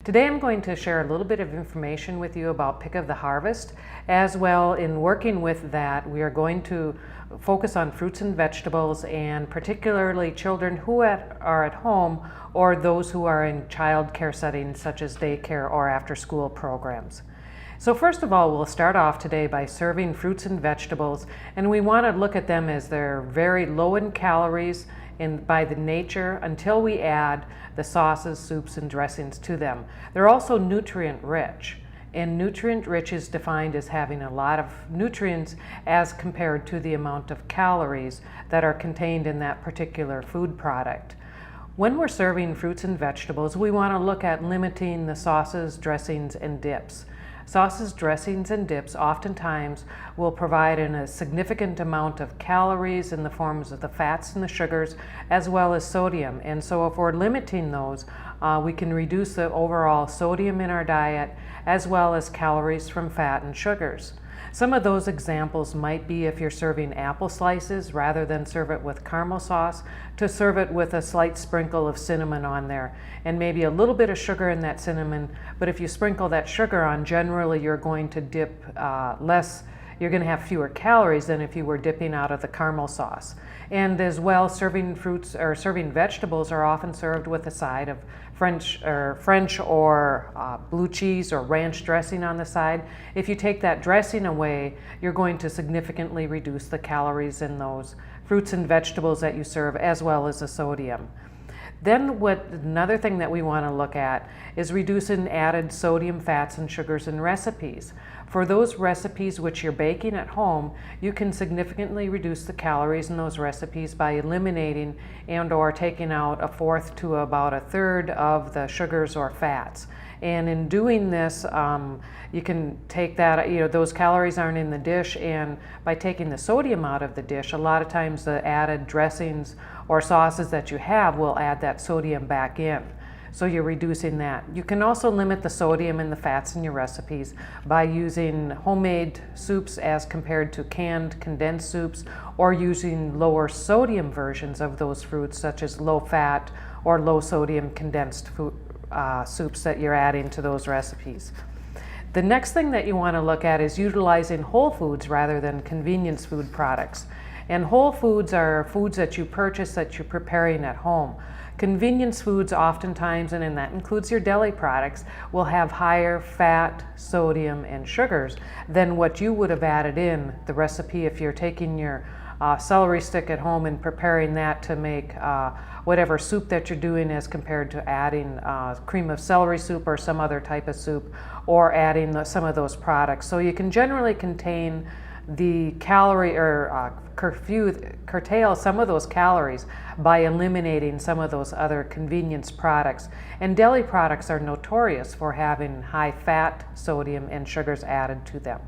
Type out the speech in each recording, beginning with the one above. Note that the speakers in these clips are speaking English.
Today I'm going to share a little bit of information with you about pick of the harvest. As well, in working with that, we are going to focus on fruits and vegetables, and particularly children who are at home or those who are in child care settings such as daycare or after school programs. So first of all, we'll start off today by serving fruits and vegetables, and we want to look at them as they're very low in calories and by the nature until we add the sauces, soups, and dressings to them. They're also nutrient rich, and nutrient rich is defined as having a lot of nutrients as compared to the amount of calories that are contained in that particular food product. When we're serving fruits and vegetables, we want to look at limiting the sauces, dressings, and dips. Sauces, dressings, and dips oftentimes will provide a significant amount of calories in the forms of the fats and the sugars, as well as sodium. And so if we're limiting those, we can reduce the overall sodium in our diet, as well as calories from fat and sugars. Some of those examples might be if you're serving apple slices, rather than serve it with caramel sauce, to serve it with a slight sprinkle of cinnamon on there, and maybe a little bit of sugar in that cinnamon. But if you sprinkle that sugar on, generally you're going to dip less, you're going to have fewer calories than if you were dipping out of the caramel sauce. And as well, serving fruits or serving vegetables are often served with a side of French or blue cheese or ranch dressing on the side. If you take that dressing away, you're going to significantly reduce the calories in those fruits and vegetables that you serve, as well as the sodium. Then another thing that we want to look at is reducing added sodium, fats, and sugars in recipes. For those recipes which you're baking at home, you can significantly reduce the calories in those recipes by eliminating and or taking out a fourth to about a third of the sugars or fats. And in doing this, you can take that, those calories aren't in the dish, and by taking the sodium out of the dish, a lot of times the added dressings or sauces that you have will add that sodium back in. So you're reducing that. You can also limit the sodium and the fats in your recipes by using homemade soups as compared to canned condensed soups, or using lower sodium versions of those fruits, such as low fat or low sodium condensed soups that you're adding to those recipes. The next thing that you want to look at is utilizing whole foods rather than convenience food products. And whole foods are foods that you purchase that you're preparing at home. Convenience foods oftentimes, and that includes your deli products, will have higher fat, sodium, and sugars than what you would have added in the recipe if you're taking your celery stick at home and preparing that to make whatever soup that you're doing, as compared to adding cream of celery soup or some other type of soup, or adding some of those products. So you can generally contain the calorie or curtail some of those calories by eliminating some of those other convenience products. And deli products are notorious for having high fat, sodium, and sugars added to them.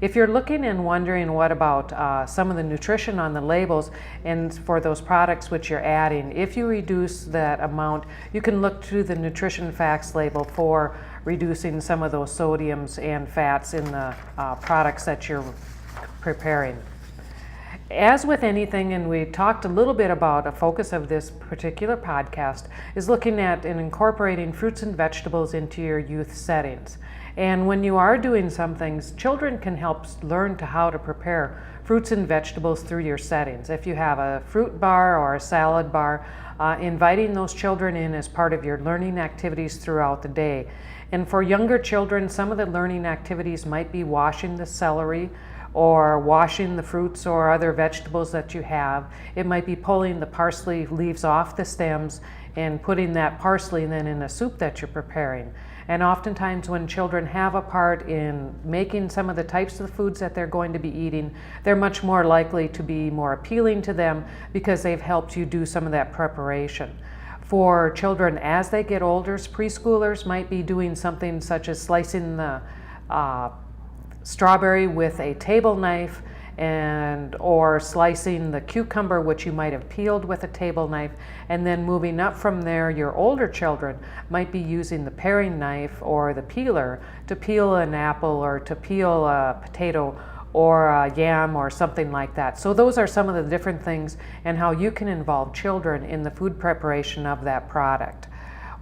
If you're looking and wondering what about some of the nutrition on the labels and for those products which you're adding, if you reduce that amount, you can look to the nutrition facts label for reducing some of those sodiums and fats in the products that you're preparing. As with anything, and we talked a little bit about a focus of this particular podcast, is looking at and incorporating fruits and vegetables into your youth settings. And when you are doing some things, children can help learn how to prepare fruits and vegetables through your settings. If you have a fruit bar or a salad bar, inviting those children in as part of your learning activities throughout the day. And for younger children, some of the learning activities might be washing the celery, or washing the fruits or other vegetables that you have. It might be pulling the parsley leaves off the stems and putting that parsley then in a soup that you're preparing. And oftentimes when children have a part in making some of the types of foods that they're going to be eating, they're much more likely to be more appealing to them because they've helped you do some of that preparation. For children as they get older, preschoolers might be doing something such as slicing the strawberry with a table knife, or slicing the cucumber, which you might have peeled with a table knife, and then moving up from there, your older children might be using the paring knife or the peeler to peel an apple or to peel a potato or a yam or something like that. So those are some of the different things and how you can involve children in the food preparation of that product.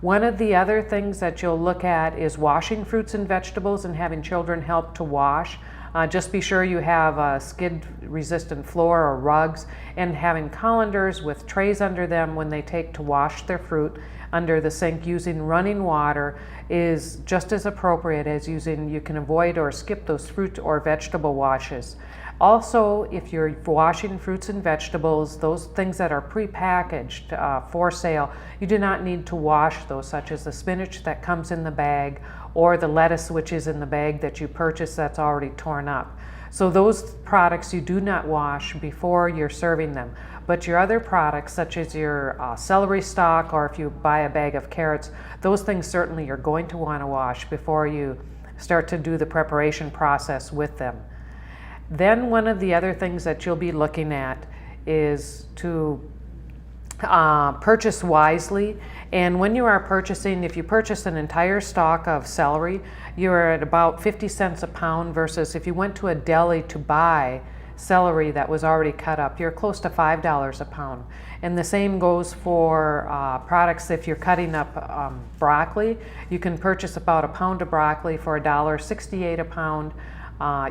One of the other things that you'll look at is washing fruits and vegetables and having children help to wash. Just be sure you have a skid-resistant floor or rugs, and having colanders with trays under them when they take to wash their fruit under the sink using running water is just as appropriate as you can avoid or skip those fruit or vegetable washes. Also, if you're washing fruits and vegetables, those things that are prepackaged for sale, you do not need to wash those, such as the spinach that comes in the bag or the lettuce which is in the bag that you purchase that's already torn up. So those products you do not wash before you're serving them. But your other products, such as your celery stalk, or if you buy a bag of carrots, those things certainly you're going to want to wash before you start to do the preparation process with them. Then one of the other things that you'll be looking at is to purchase wisely. And when you are purchasing, if you purchase an entire stalk of celery, you're at about 50 cents a pound, versus if you went to a deli to buy celery that was already cut up, you're close to $5 a pound. And the same goes for products. If you're cutting up broccoli, you can purchase about a pound of broccoli for $1.68 a pound.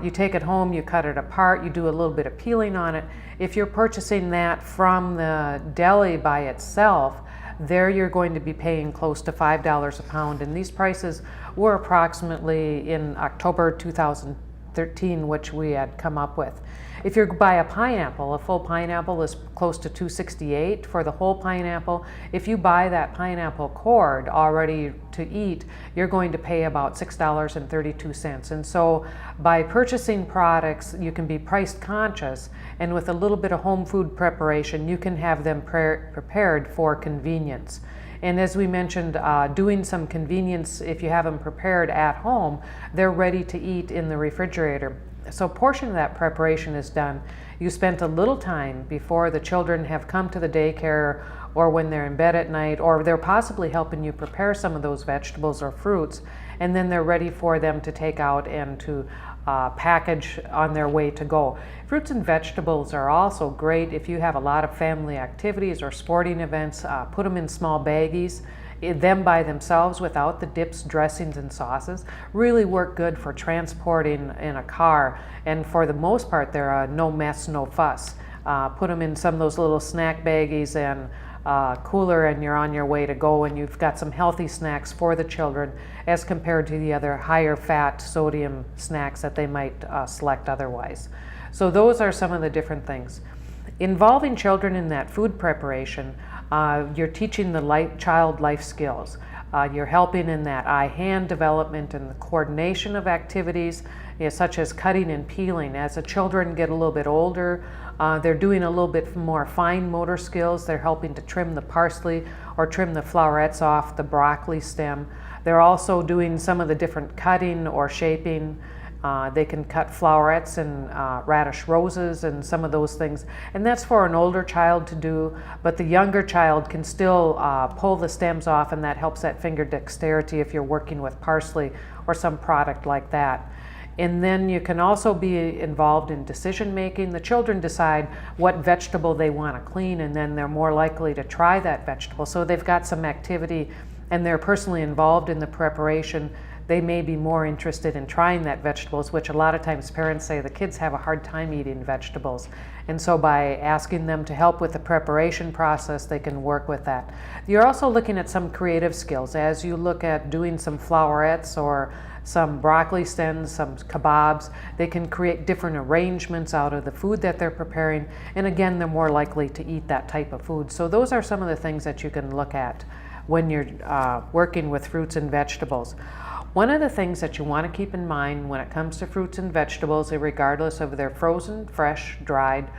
You take it home, you cut it apart, you do a little bit of peeling on it. If you're purchasing that from the deli by itself, there you're going to be paying close to $5 a pound. And these prices were approximately in October 2013, which we had come up with. If you buy a pineapple, a full pineapple is close to $2.68 for the whole pineapple. If you buy that pineapple cord already to eat, you're going to pay about $6.32. And so by purchasing products, you can be price conscious, and with a little bit of home food preparation, you can have them prepared for convenience. And as we mentioned, doing some convenience, if you have them prepared at home, they're ready to eat in the refrigerator. So a portion of that preparation is done. You spent a little time before the children have come to the daycare, or when they're in bed at night, or they're possibly helping you prepare some of those vegetables or fruits, and then they're ready for them to take out and to package on their way to go. Fruits and vegetables are also great if you have a lot of family activities or sporting events. Put them in small baggies. Them by themselves without the dips, dressings, and sauces really work good for transporting in a car, and for the most part they're no mess, no fuss. Put them in some of those little snack baggies and cooler, and you're on your way to go, and you've got some healthy snacks for the children as compared to the other higher fat sodium snacks that they might select otherwise. So those are some of the different things. Involving children in that food preparation, you're teaching the child life skills. You're helping in that eye-hand development and the coordination of activities, such as cutting and peeling. As the children get a little bit older, they're doing a little bit more fine motor skills. They're helping to trim the parsley or trim the flowerets off the broccoli stem. They're also doing some of the different cutting or shaping. They can cut flowerets and radish roses and some of those things. And that's for an older child to do, but the younger child can still pull the stems off, and that helps that finger dexterity if you're working with parsley or some product like that. And then you can also be involved in decision making. The children decide what vegetable they want to clean, and then they're more likely to try that vegetable. So they've got some activity and they're personally involved in the preparation. They may be more interested in trying that vegetables, which a lot of times parents say the kids have a hard time eating vegetables. And so by asking them to help with the preparation process, they can work with that. You're also looking at some creative skills as you look at doing some flowerets or some broccoli stems, some kebabs. They can create different arrangements out of the food that they're preparing. And again, they're more likely to eat that type of food. So those are some of the things that you can look at when you're working with fruits and vegetables. One of the things that you want to keep in mind when it comes to fruits and vegetables, regardless of they're frozen, fresh, dried,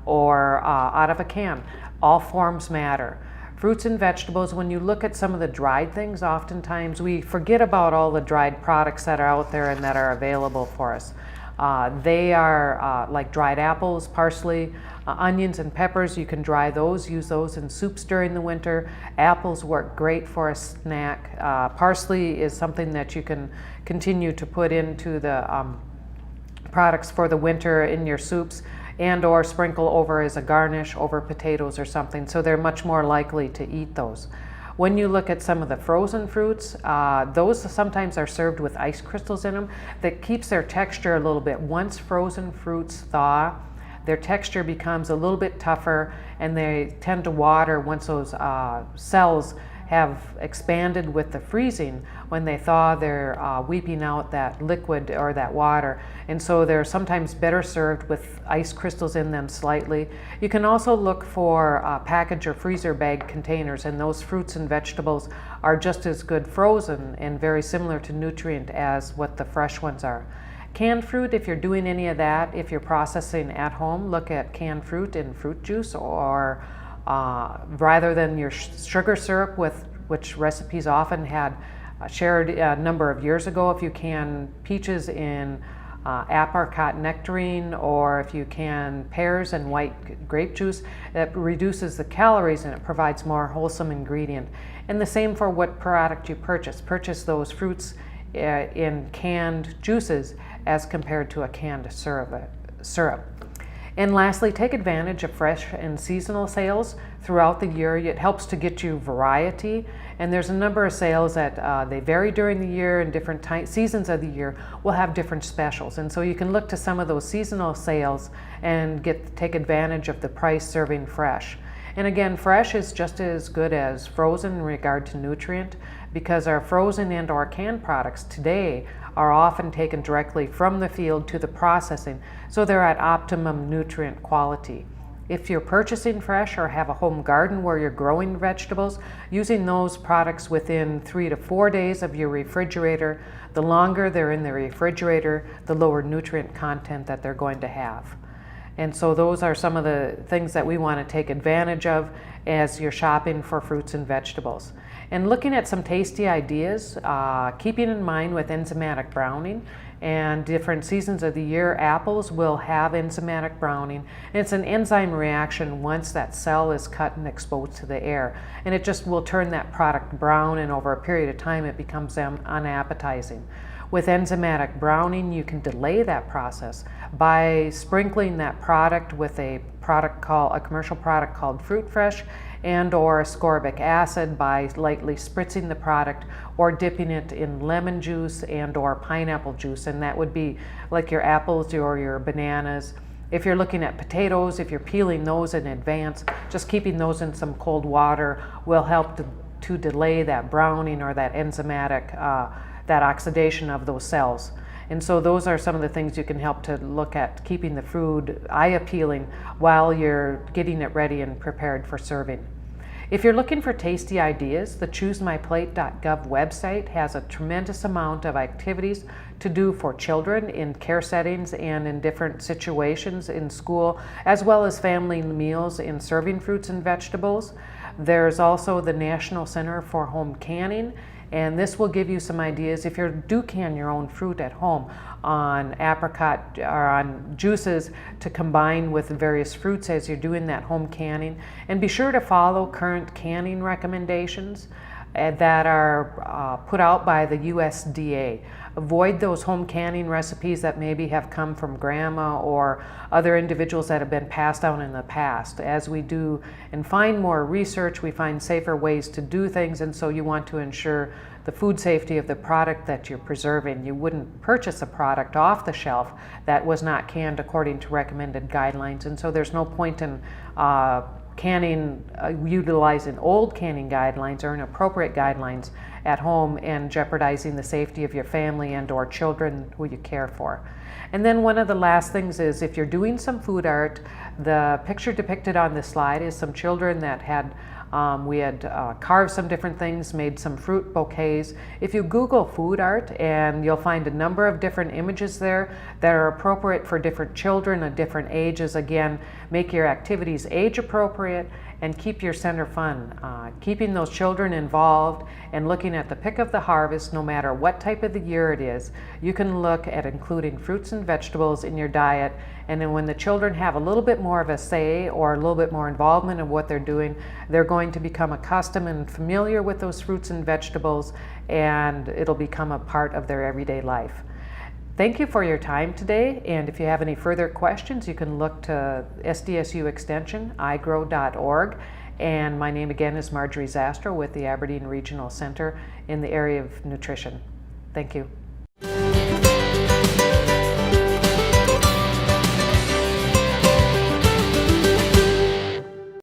or out of a can, all forms matter. Fruits and vegetables, when you look at some of the dried things, oftentimes we forget about all the dried products that are out there and that are available for us. They are like dried apples, parsley, onions and peppers. You can dry those, use those in soups during the winter. Apples work great for a snack. Parsley is something that you can continue to put into the products for the winter in your soups, and or sprinkle over as a garnish over potatoes or something, so they're much more likely to eat those. When you look at some of the frozen fruits, those sometimes are served with ice crystals in them that keeps their texture a little bit. Once frozen fruits thaw, their texture becomes a little bit tougher, and they tend to water once those cells have expanded with the freezing. When they thaw, they're weeping out that liquid or that water, and so they're sometimes better served with ice crystals in them slightly. You can also look for package or freezer bag containers, and those fruits and vegetables are just as good frozen and very similar to nutrient as what the fresh ones are. Canned fruit, if you're doing any of that, if you're processing at home, look at canned fruit in fruit juice, or rather than your sugar syrup, which recipes often had shared a number of years ago. If you can peaches in apricot nectarine, or if you can pears and white grape juice, it reduces the calories and it provides more wholesome ingredient. And the same for what product you purchase. Purchase those fruits in canned juices as compared to a canned syrup. And lastly, take advantage of fresh and seasonal sales throughout the year. It helps to get you variety, and there's a number of sales that they vary during the year, and different seasons of the year will have different specials. And so you can look to some of those seasonal sales and take advantage of the price serving fresh. And again, fresh is just as good as frozen in regard to nutrient, because our frozen and or canned products today are often taken directly from the field to the processing, so they're at optimum nutrient quality. If you're purchasing fresh or have a home garden where you're growing vegetables, using those products within 3 to 4 days of your refrigerator, the longer they're in the refrigerator, the lower nutrient content that they're going to have. And so those are some of the things that we want to take advantage of as you're shopping for fruits and vegetables. And looking at some tasty ideas, keeping in mind with enzymatic browning and different seasons of the year, apples will have enzymatic browning. And it's an enzyme reaction once that cell is cut and exposed to the air. And it just will turn that product brown, and over a period of time it becomes unappetizing. With enzymatic browning, you can delay that process by sprinkling that product with a commercial product called Fruit Fresh, and or ascorbic acid by lightly spritzing the product or dipping it in lemon juice and or pineapple juice. And that would be like your apples or your bananas. If you're looking at potatoes, if you're peeling those in advance, just keeping those in some cold water will help to delay that browning or that enzymatic that oxidation of those cells. And so those are some of the things you can help to look at, keeping the food eye appealing while you're getting it ready and prepared for serving. If you're looking for tasty ideas, the ChooseMyPlate.gov website has a tremendous amount of activities to do for children in care settings and in different situations in school, as well as family meals in serving fruits and vegetables. There's also the National Center for Home Canning, and this will give you some ideas if you do can your own fruit at home on apricot or on juices to combine with various fruits as you're doing that home canning. And be sure to follow current canning recommendations that are put out by the USDA. Avoid those home canning recipes that maybe have come from grandma or other individuals that have been passed down in the past. As we do and find more research, we find safer ways to do things, and so you want to ensure the food safety of the product that you're preserving. You wouldn't purchase a product off the shelf that was not canned according to recommended guidelines, and so there's no point in canning, utilizing old canning guidelines or inappropriate guidelines at home and jeopardizing the safety of your family and or children who you care for. And then one of the last things is, if you're doing some food art, the picture depicted on this slide is some children that had we had carved some different things, made some fruit bouquets. If you Google food art, and you'll find a number of different images there that are appropriate for different children of different ages. Again, make your activities age appropriate and keep your center fun. Keeping those children involved and looking at the pick of the harvest, no matter what type of the year it is, you can look at including fruits and vegetables in your diet. And then when the children have a little bit more of a say or a little bit more involvement in what they're doing, they're going to become accustomed and familiar with those fruits and vegetables, and it'll become a part of their everyday life. Thank you for your time today, and if you have any further questions, you can look to SDSU Extension, iGrow.org, And my name again is Marjorie Zastrow with the Aberdeen Regional Center in the area of nutrition. Thank you.